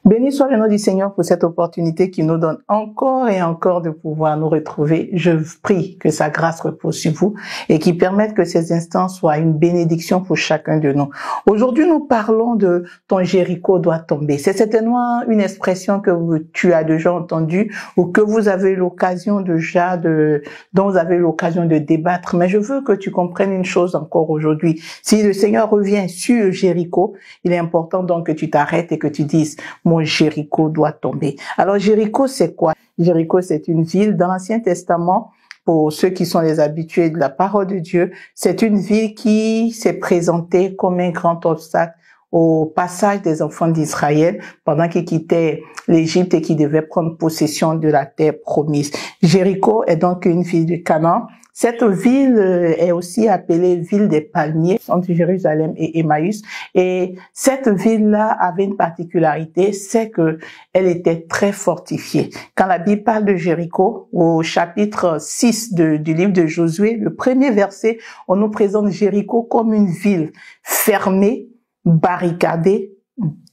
Béni soit le nom du Seigneur pour cette opportunité qui nous donne encore et encore de pouvoir nous retrouver. Je prie que sa grâce repose sur vous et qu'il permette que ces instants soient une bénédiction pour chacun de nous. Aujourd'hui, nous parlons de ton Jéricho doit tomber. C'est certainement une expression que tu as déjà entendue ou que vous avez eu l'occasion dont vous avez eu l'occasion de débattre. Mais je veux que tu comprennes une chose encore aujourd'hui. Si le Seigneur revient sur Jéricho, il est important donc que tu t'arrêtes et que tu dises: mon Jéricho doit tomber. Alors Jéricho, c'est quoi? Jéricho, c'est une ville dans l'Ancien Testament. Pour ceux qui sont les habitués de la parole de Dieu, c'est une ville qui s'est présentée comme un grand obstacle au passage des enfants d'Israël pendant qu'ils quittaient l'Égypte et qu'ils devaient prendre possession de la terre promise. Jéricho est donc une ville de Canaan. Cette ville est aussi appelée ville des palmiers entre Jérusalem et Emmaüs. Et cette ville-là avait une particularité, c'est que elle était très fortifiée. Quand la Bible parle de Jéricho, au chapitre 6 du livre de Josué, le premier verset, on nous présente Jéricho comme une ville fermée, barricadée,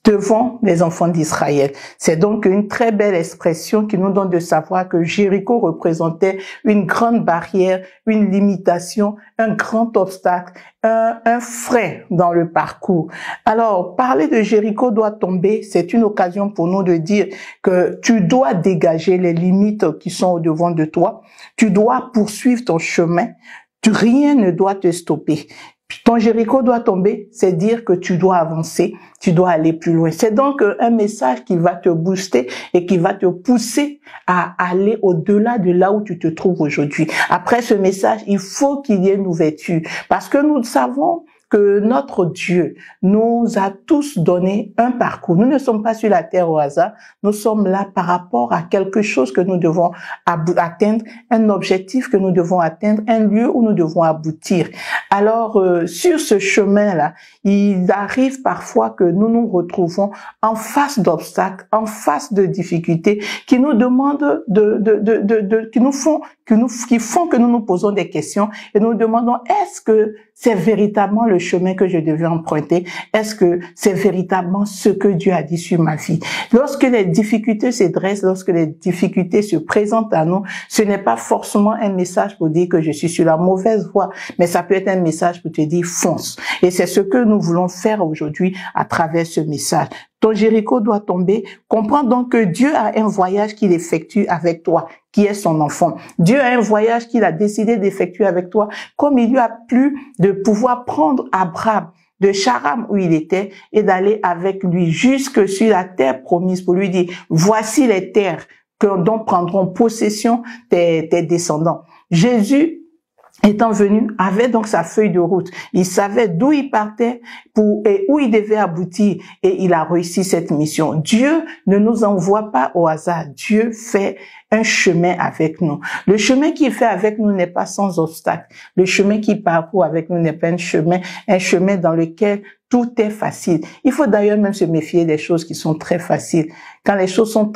devant les enfants d'Israël. C'est donc une très belle expression qui nous donne de savoir que Jéricho représentait une grande barrière, une limitation, un grand obstacle, un frein dans le parcours. Alors, parler de Jéricho doit tomber, c'est une occasion pour nous de dire que tu dois dégager les limites qui sont au devant de toi. Tu dois poursuivre ton chemin. Rien ne doit te stopper. Ton Jéricho doit tomber, c'est dire que tu dois avancer, tu dois aller plus loin. C'est donc un message qui va te booster et qui va te pousser à aller au-delà de là où tu te trouves aujourd'hui. Après ce message, il faut qu'il y ait une ouverture parce que nous savons que notre Dieu nous a tous donné un parcours. Nous ne sommes pas sur la terre au hasard. Nous sommes là par rapport à quelque chose que nous devons atteindre, un objectif que nous devons atteindre, un lieu où nous devons aboutir. Alors, sur ce chemin-là, il arrive parfois que nous nous retrouvons en face d'obstacles, en face de difficultés qui nous demandent qui font que nous nous posons des questions et nous demandons: est-ce que c'est véritablement le chemin que je devais emprunter? Est-ce que c'est véritablement ce que Dieu a dit sur ma vie? Lorsque les difficultés se dressent, lorsque les difficultés se présentent à nous, ce n'est pas forcément un message pour dire que je suis sur la mauvaise voie, mais ça peut être un message pour te dire fonce. Et c'est ce que nous voulons faire aujourd'hui à travers ce message. Ton Jéricho doit tomber. Comprends donc que Dieu a un voyage qu'il effectue avec toi, qui est son enfant. Dieu a un voyage qu'il a décidé d'effectuer avec toi, comme il lui a plu de pouvoir prendre Abraham de Charam où il était et d'aller avec lui jusque sur la terre promise pour lui dire: voici les terres dont prendront possession tes descendants. Jésus, étant venu, avait donc sa feuille de route. Il savait d'où il partait et où il devait aboutir et il a réussi cette mission. Dieu ne nous envoie pas au hasard. Dieu fait un chemin avec nous. Le chemin qu'il fait avec nous n'est pas sans obstacle. Le chemin qu'il parcourt avec nous n'est pas un chemin dans lequel tout est facile. Il faut d'ailleurs même se méfier des choses qui sont très faciles. Quand les choses sont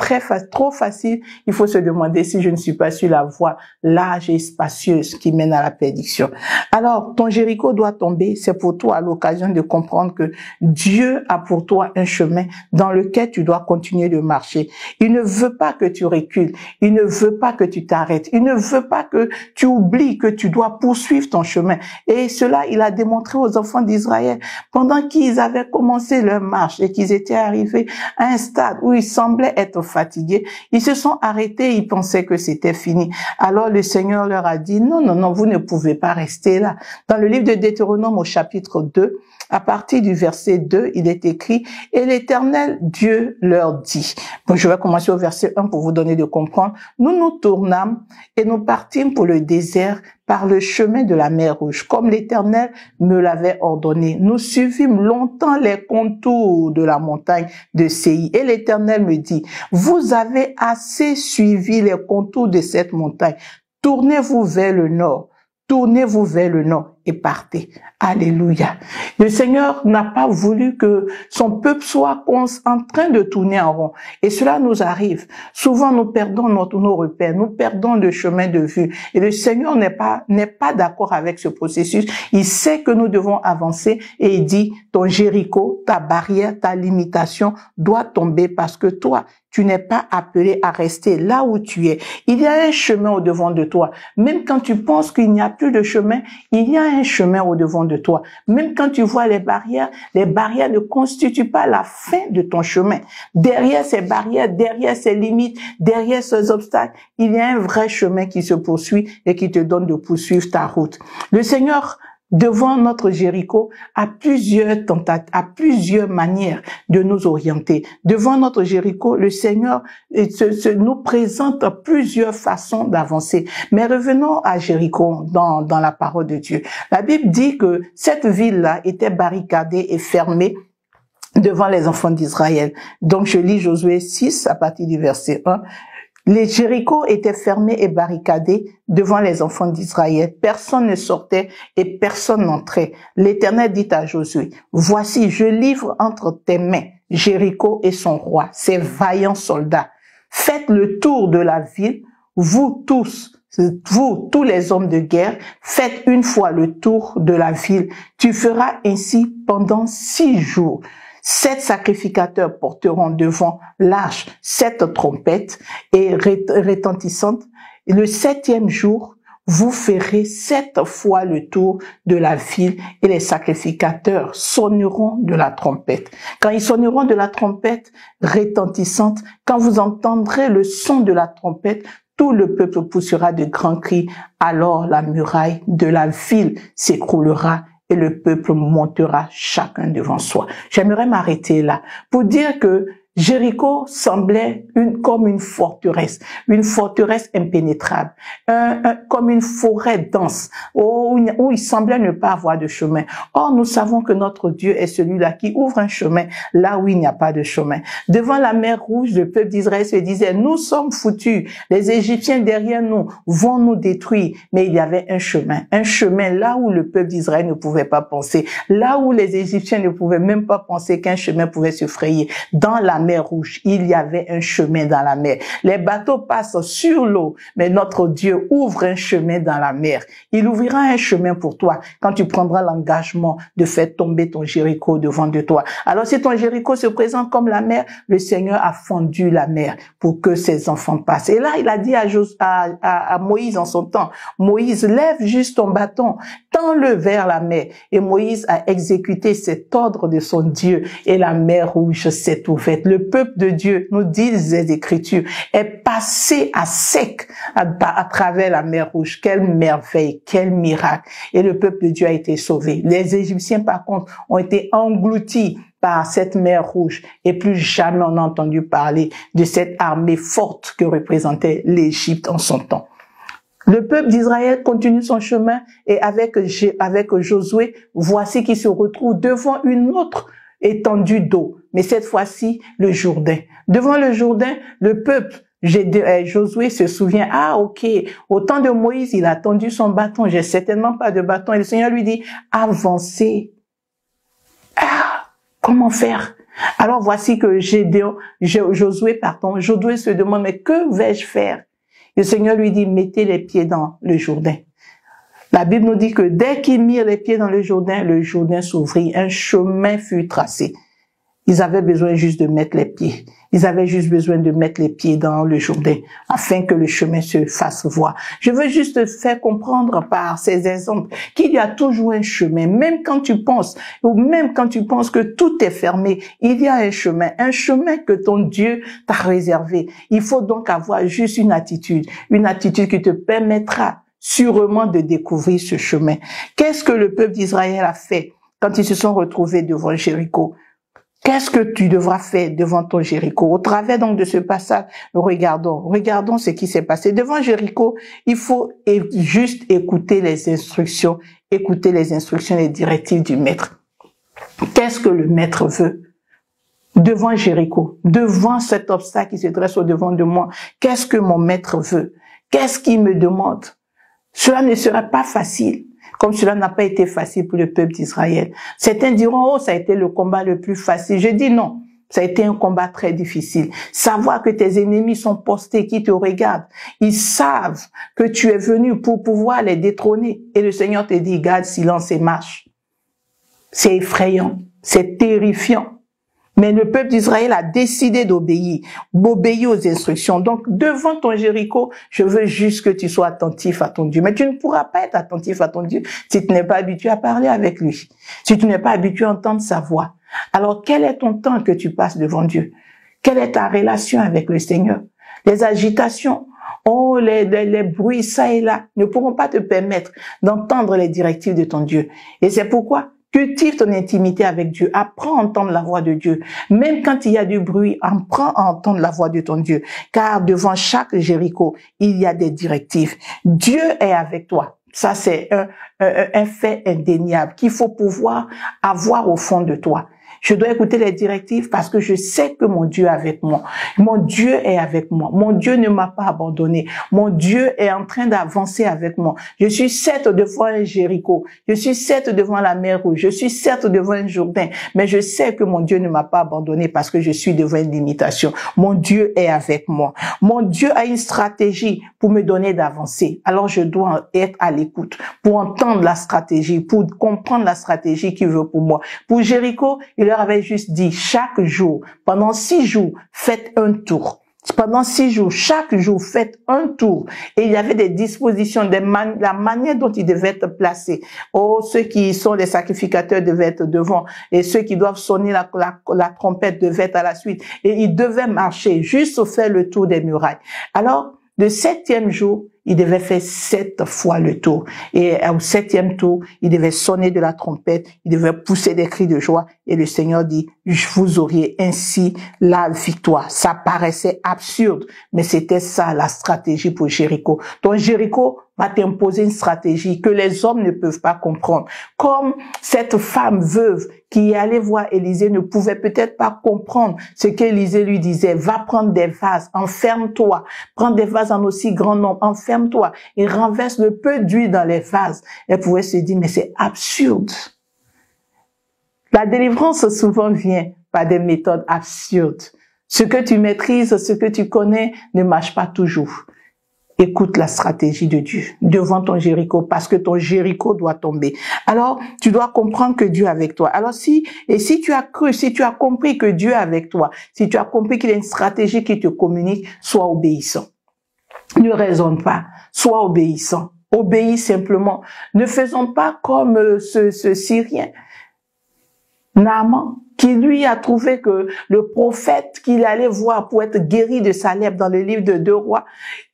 trop faciles, il faut se demander si je ne suis pas sur la voie large et spacieuse qui mène à la perdition. Alors, ton Jéricho doit tomber. C'est pour toi l'occasion de comprendre que Dieu a pour toi un chemin dans lequel tu dois continuer de marcher. Il ne veut pas que tu recules. Il ne veut pas que tu t'arrêtes. Il ne veut pas que tu oublies que tu dois poursuivre ton chemin. Et cela, il a démontré aux enfants d'Israël pendant qu'ils avaient commencé leur marche et qu'ils étaient arrivés à un stade où ils semblaient être fatigués. Ils se sont arrêtés, ils pensaient que c'était fini. Alors le Seigneur leur a dit: non, non, non, vous ne pouvez pas rester là. Dans le livre de Deutéronome au chapitre 2, à partir du verset 2, il est écrit: et l'Éternel Dieu leur dit. Bon, je vais commencer au verset 1 pour vous donner de comprendre. Nous nous tournâmes et nous partîmes pour le désert par le chemin de la mer Rouge, comme l'Éternel me l'avait ordonné. Nous suivîmes longtemps les contours de la montagne de Séir. Et l'Éternel me dit: vous avez assez suivi les contours de cette montagne. Tournez-vous vers le nord. Tournez-vous vers le nord et partez. Alléluia. Le Seigneur n'a pas voulu que son peuple soit en train de tourner en rond. Et cela nous arrive. Souvent, nous perdons nos repères, nous perdons le chemin de vue. Et le Seigneur n'est pas d'accord avec ce processus. Il sait que nous devons avancer et il dit, ton Jéricho, ta barrière, ta limitation doit tomber parce que toi, tu n'es pas appelé à rester là où tu es. Il y a un chemin au devant de toi. Même quand tu penses qu'il n'y a plus de chemin, il y a un chemin au devant de toi. Même quand tu vois les barrières ne constituent pas la fin de ton chemin. Derrière ces barrières, derrière ces limites, derrière ces obstacles, il y a un vrai chemin qui se poursuit et qui te donne de poursuivre ta route. Le Seigneur, devant notre Jéricho, a plusieurs manières de nous orienter. Devant notre Jéricho, le Seigneur nous présente plusieurs façons d'avancer. Mais revenons à Jéricho dans la parole de Dieu. La Bible dit que cette ville-là était barricadée et fermée devant les enfants d'Israël. Donc je lis Josué 6 à partir du verset 1. Les Jéricho étaient fermés et barricadés devant les enfants d'Israël. Personne ne sortait et personne n'entrait. L'Éternel dit à Josué, voici, je livre entre tes mains Jéricho et son roi, ses vaillants soldats. Faites le tour de la ville, vous tous les hommes de guerre, faites une fois le tour de la ville. Tu feras ainsi pendant 6 jours. 7 sacrificateurs porteront devant l'arche 7 trompettes et retentissantes. Et le 7e jour, vous ferez 7 fois le tour de la ville et les sacrificateurs sonneront de la trompette. Quand ils sonneront de la trompette retentissante, quand vous entendrez le son de la trompette, tout le peuple poussera de grands cris. Alors la muraille de la ville s'écroulera et le peuple montera chacun devant soi. J'aimerais m'arrêter là pour dire que Jéricho semblait comme une forteresse impénétrable, comme une forêt dense, où il semblait ne pas avoir de chemin. Or, nous savons que notre Dieu est celui-là qui ouvre un chemin là où il n'y a pas de chemin. Devant la mer Rouge, le peuple d'Israël se disait, nous sommes foutus, les Égyptiens derrière nous vont nous détruire. Mais il y avait un chemin là où le peuple d'Israël ne pouvait pas penser, là où les Égyptiens ne pouvaient même pas penser qu'un chemin pouvait se frayer. Dans la mer Rouge, il y avait un chemin dans la mer. Les bateaux passent sur l'eau, mais notre Dieu ouvre un chemin dans la mer. Il ouvrira un chemin pour toi quand tu prendras l'engagement de faire tomber ton Jéricho devant de toi. Alors si ton Jéricho se présente comme la mer, le Seigneur a fendu la mer pour que ses enfants passent. Et là, il a dit à Moïse en son temps, Moïse, lève juste ton bâton, tends-le vers la mer. Et Moïse a exécuté cet ordre de son Dieu et la mer Rouge s'est ouverte. Le peuple de Dieu, nous disent les Écritures, est passé à sec à travers la mer Rouge. Quelle merveille, quel miracle. Et le peuple de Dieu a été sauvé. Les Égyptiens, par contre, ont été engloutis par cette mer Rouge et plus jamais on n'a entendu parler de cette armée forte que représentait l'Égypte en son temps. Le peuple d'Israël continue son chemin et avec Josué, voici qu'il se retrouve devant une autre étendue d'eau, mais cette fois-ci le Jourdain. Devant le Jourdain, le peuple, Josué se souvient, ok, au temps de Moïse, il a tendu son bâton, j'ai certainement pas de bâton, et le Seigneur lui dit, avancez. Comment faire? Alors voici que Josué se demande, mais que vais-je faire? Le Seigneur lui dit, mettez les pieds dans le Jourdain. La Bible nous dit que dès qu'ils mirent les pieds dans le Jourdain s'ouvrit, un chemin fut tracé. Ils avaient besoin juste de mettre les pieds. Ils avaient juste besoin de mettre les pieds dans le Jourdain afin que le chemin se fasse voir. Je veux juste faire comprendre par ces exemples qu'il y a toujours un chemin. Même quand tu penses que tout est fermé, il y a un chemin que ton Dieu t'a réservé. Il faut donc avoir juste une attitude qui te permettra sûrement de découvrir ce chemin. Qu'est-ce que le peuple d'Israël a fait quand ils se sont retrouvés devant Jéricho? Qu'est-ce que tu devras faire devant ton Jéricho? Au travers donc de ce passage, regardons ce qui s'est passé. Devant Jéricho, il faut juste écouter les instructions, les directives du maître. Qu'est-ce que le maître veut? Devant Jéricho, devant cet obstacle qui se dresse au devant de moi, qu'est-ce que mon maître veut? Qu'est-ce qu'il me demande? Cela ne sera pas facile. comme cela n'a pas été facile pour le peuple d'Israël. Certains diront, oh, ça a été le combat le plus facile. Je dis non. Ça a été un combat très difficile. Savoir que tes ennemis sont postés, qui te regardent. Ils savent que tu es venu pour pouvoir les détrôner. Et le Seigneur te dit, garde silence et marche. C'est effrayant. C'est terrifiant. Mais le peuple d'Israël a décidé d'obéir aux instructions. Donc, devant ton Jéricho, je veux juste que tu sois attentif à ton Dieu. Mais tu ne pourras pas être attentif à ton Dieu si tu n'es pas habitué à parler avec lui, si tu n'es pas habitué à entendre sa voix. Alors, quel est ton temps que tu passes devant Dieu? Quelle est ta relation avec le Seigneur? Les agitations, les bruits ça et là ne pourront pas te permettre d'entendre les directives de ton Dieu. Et c'est pourquoi cultive ton intimité avec Dieu. Apprends à entendre la voix de Dieu. Même quand il y a du bruit, apprends à entendre la voix de ton Dieu. Car devant chaque Jéricho, il y a des directives. Dieu est avec toi. Ça, c'est un fait indéniable qu'il faut pouvoir avoir au fond de toi. Je dois écouter les directives parce que je sais que mon Dieu est avec moi. Mon Dieu est avec moi. Mon Dieu ne m'a pas abandonné. Mon Dieu est en train d'avancer avec moi. Je suis certes devant un Jéricho. Je suis certes devant la mer Rouge. Je suis certes devant un Jourdain. Mais je sais que mon Dieu ne m'a pas abandonné parce que je suis devant une limitation. Mon Dieu est avec moi. Mon Dieu a une stratégie pour me donner d'avancer. Alors je dois être à l'écoute pour entendre la stratégie, pour comprendre la stratégie qu'il veut pour moi. Pour Jéricho, il leur avait juste dit, chaque jour, pendant 6 jours, faites un tour. Pendant 6 jours, chaque jour, faites un tour. Et il y avait des dispositions, la manière dont ils devaient être placés. Oh, ceux qui sont les sacrificateurs devaient être devant. Et ceux qui doivent sonner la trompette devaient être à la suite. Et ils devaient marcher, juste faire le tour des murailles. Alors, le 7e jour, il devait faire 7 fois le tour. Et au 7e tour, il devait sonner de la trompette, il devait pousser des cris de joie. Et le Seigneur dit, vous auriez ainsi la victoire. Ça paraissait absurde, mais c'était ça la stratégie pour Jéricho. Donc Jéricho va t'imposer une stratégie que les hommes ne peuvent pas comprendre. Comme cette femme veuve qui allait voir Élisée ne pouvait peut-être pas comprendre ce qu'Élisée lui disait. Va prendre des vases, enferme-toi. Prends des vases en aussi grand nombre, enferme-toi. Et renverse le peu d'huile dans les vases. Elle pouvait se dire, mais c'est absurde. La délivrance souvent vient par des méthodes absurdes. Ce que tu maîtrises, ce que tu connais ne marche pas toujours. Écoute la stratégie de Dieu devant ton Jéricho parce que ton Jéricho doit tomber. Alors, tu dois comprendre que Dieu est avec toi. Alors si tu as cru, si tu as compris que Dieu est avec toi, si tu as compris qu'il y a une stratégie qui te communique, sois obéissant. Ne raisonne pas, sois obéissant. Obéis simplement. Ne faisons pas comme ce Syrien. Naaman, qui lui a trouvé que le prophète qu'il allait voir pour être guéri de sa lèpre dans le livre de 2 Rois,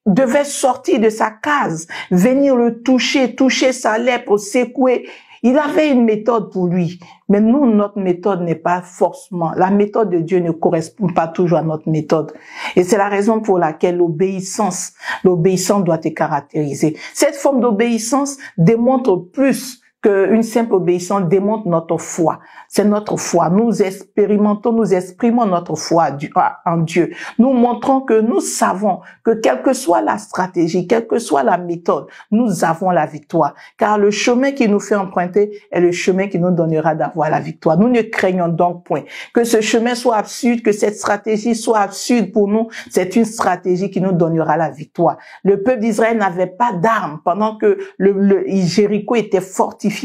devait sortir de sa case, venir le toucher sa lèpre, secouer. Il avait une méthode pour lui. Mais nous, notre méthode n'est pas forcément, la méthode de Dieu ne correspond pas toujours à notre méthode. Et c'est la raison pour laquelle l'obéissance doit te caractériser. Cette forme d'obéissance démontre plus qu'une simple obéissance, démontre notre foi. C'est notre foi. Nous exprimons notre foi en Dieu. Nous montrons que nous savons que quelle que soit la stratégie, quelle que soit la méthode, nous avons la victoire. Car le chemin qui nous fait emprunter est le chemin qui nous donnera d'avoir la victoire. Nous ne craignons donc point que ce chemin soit absurde, que cette stratégie soit absurde pour nous. C'est une stratégie qui nous donnera la victoire. Le peuple d'Israël n'avait pas d'armes pendant que le Jéricho était fortifié.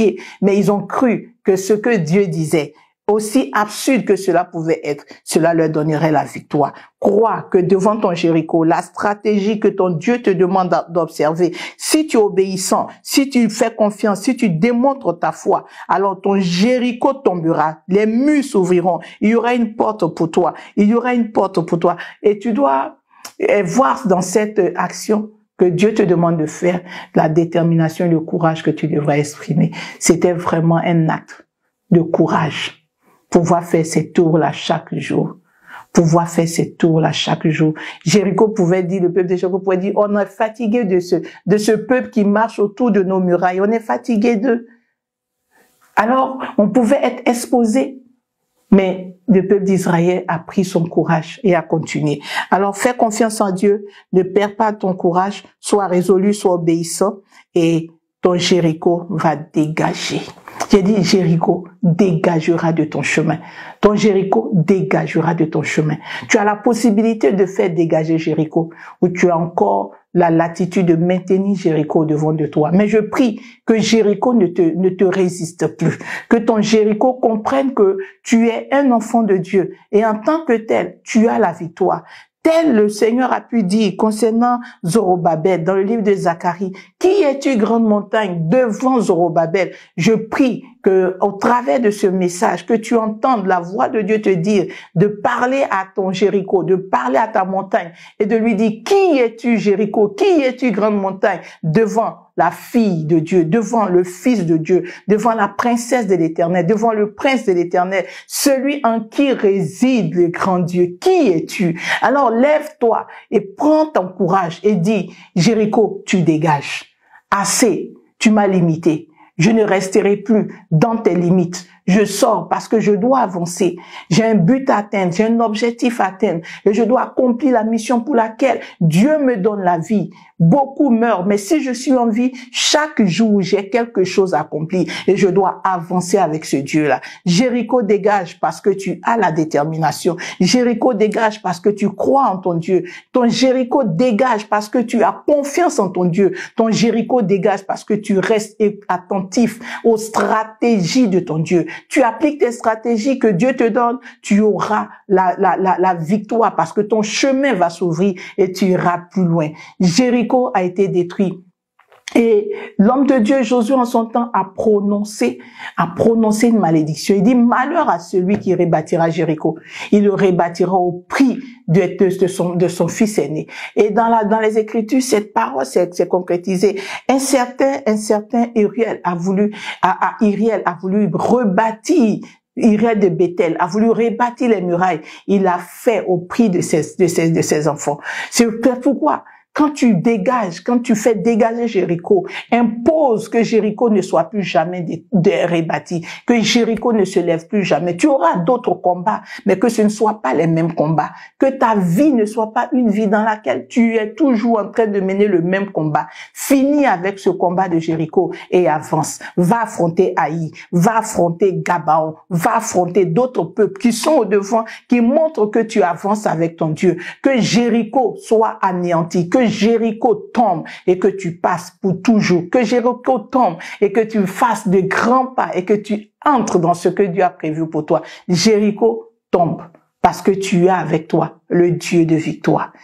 Mais ils ont cru que ce que Dieu disait, aussi absurde que cela pouvait être, cela leur donnerait la victoire. Crois que devant ton Jéricho, la stratégie que ton Dieu te demande d'observer, si tu es obéissant, si tu fais confiance, si tu démontres ta foi, alors ton Jéricho tombera, les murs s'ouvriront, il y aura une porte pour toi, il y aura une porte pour toi. Et tu dois voir dans cette action que Dieu te demande de faire, la détermination et le courage que tu devrais exprimer. C'était vraiment un acte de courage. Pouvoir faire ces tours-là chaque jour. Pouvoir faire ces tours-là chaque jour. Jéricho pouvait dire, le peuple de Jéricho pouvait dire, on est fatigué de ce peuple qui marche autour de nos murailles. On est fatigué d'eux. Alors, on pouvait être exposé. Mais le peuple d'Israël a pris son courage et a continué. Alors, fais confiance en Dieu, ne perds pas ton courage, sois résolu, sois obéissant et ton Jéricho va dégager. J'ai dit, Jéricho dégagera de ton chemin. Ton Jéricho dégagera de ton chemin. Tu as la possibilité de faire dégager Jéricho, ou tu as encore la latitude de maintenir Jéricho devant de toi. Mais je prie que Jéricho ne te résiste plus. Que ton Jéricho comprenne que tu es un enfant de Dieu. Et en tant que tel, tu as la victoire. Tel le Seigneur a pu dire concernant Zorobabel dans le livre de Zacharie, qui es-tu grande montagne devant Zorobabel? Je prie que au travers de ce message, que tu entendes la voix de Dieu te dire de parler à ton Jéricho, de parler à ta montagne et de lui dire, qui es-tu Jéricho? Qui es-tu grande montagne devant la fille de Dieu, devant le Fils de Dieu, devant la princesse de l'Éternel, devant le prince de l'Éternel, celui en qui réside le grand Dieu. Qui es-tu? Alors lève-toi et prends ton courage et dis, Jéricho, tu dégages. Assez, tu m'as limité. Je ne resterai plus dans tes limites. Je sors parce que je dois avancer. J'ai un but à atteindre, j'ai un objectif à atteindre et je dois accomplir la mission pour laquelle Dieu me donne la vie. Beaucoup meurent, mais si je suis en vie, chaque jour, j'ai quelque chose à accomplir et je dois avancer avec ce Dieu-là. Jéricho dégage parce que tu as la détermination. Jéricho dégage parce que tu crois en ton Dieu. Ton Jéricho dégage parce que tu as confiance en ton Dieu. Ton Jéricho dégage parce que tu restes attentif aux stratégies de ton Dieu. Tu appliques tes stratégies que Dieu te donne, tu auras la victoire parce que ton chemin va s'ouvrir et tu iras plus loin. Jéricho a été détruit. Et l'homme de Dieu, Josué, en son temps, a prononcé une malédiction. Il dit, malheur à celui qui rebâtira Jéricho. Il le rebâtira au prix de son fils aîné. Et dans les Écritures, cette parole s'est concrétisée. Un certain Uriel a voulu rebâtir Uriel de Bethel, a voulu rebâtir les murailles. Il l'a fait au prix de ses enfants. C'est pourquoi, quand tu dégages, quand tu fais dégager Jéricho, impose que Jéricho ne soit plus jamais rebâti, que Jéricho ne se lève plus jamais. Tu auras d'autres combats, mais que ce ne soit pas les mêmes combats. Que ta vie ne soit pas une vie dans laquelle tu es toujours en train de mener le même combat. Finis avec ce combat de Jéricho et avance. Va affronter Haï, va affronter Gabaon, va affronter d'autres peuples qui sont au devant, qui montrent que tu avances avec ton Dieu. Que Jéricho soit anéanti, que Jéricho tombe et que tu passes pour toujours. Que Jéricho tombe et que tu fasses de grands pas et que tu entres dans ce que Dieu a prévu pour toi. Jéricho tombe parce que tu as avec toi le Dieu de victoire.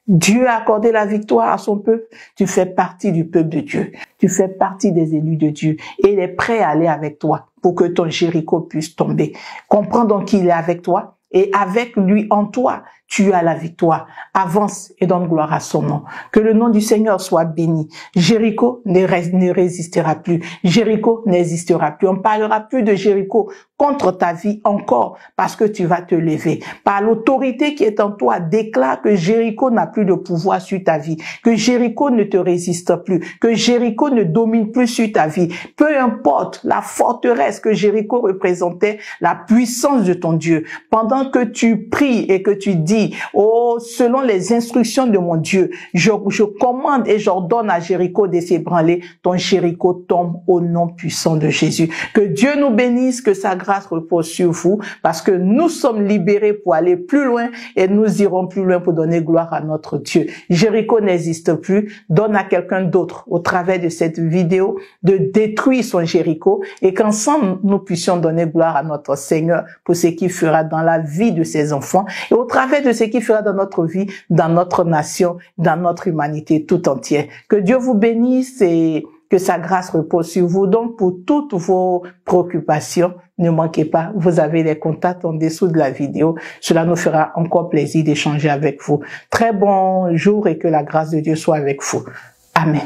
Dieu a accordé la victoire à son peuple. Tu fais partie du peuple de Dieu. Tu fais partie des élus de Dieu. Et il est prêt à aller avec toi pour que ton Jéricho puisse tomber. Comprends donc qu'il est avec toi. Et avec lui en toi, tu as la victoire. Avance et donne gloire à son nom. Que le nom du Seigneur soit béni. Jéricho ne résistera plus. Jéricho n'existera plus. On ne parlera plus de Jéricho contre ta vie encore parce que tu vas te lever. Par l'autorité qui est en toi, déclare que Jéricho n'a plus de pouvoir sur ta vie. Que Jéricho ne te résiste plus. Que Jéricho ne domine plus sur ta vie. Peu importe la forteresse que Jéricho représentait, la puissance de ton Dieu. Pendant que tu pries et que tu dis, oh, selon les instructions de mon Dieu, je commande et j'ordonne à Jéricho de s'ébranler, ton Jéricho tombe au nom puissant de Jésus. Que Dieu nous bénisse, que sa grâce repose sur vous, parce que nous sommes libérés pour aller plus loin et nous irons plus loin pour donner gloire à notre Dieu. Jéricho n'existe plus. Donne à quelqu'un d'autre, au travers de cette vidéo, de détruire son Jéricho et qu'ensemble nous puissions donner gloire à notre Seigneur pour ce qu'il fera dans la vie de ses enfants et au travers de ce qu'il fera dans notre vie, dans notre nation, dans notre humanité tout entière. Que Dieu vous bénisse et que sa grâce repose sur vous. Donc, pour toutes vos préoccupations, ne manquez pas, vous avez les contacts en dessous de la vidéo. Cela nous fera encore plaisir d'échanger avec vous. Très bon jour et que la grâce de Dieu soit avec vous. Amen.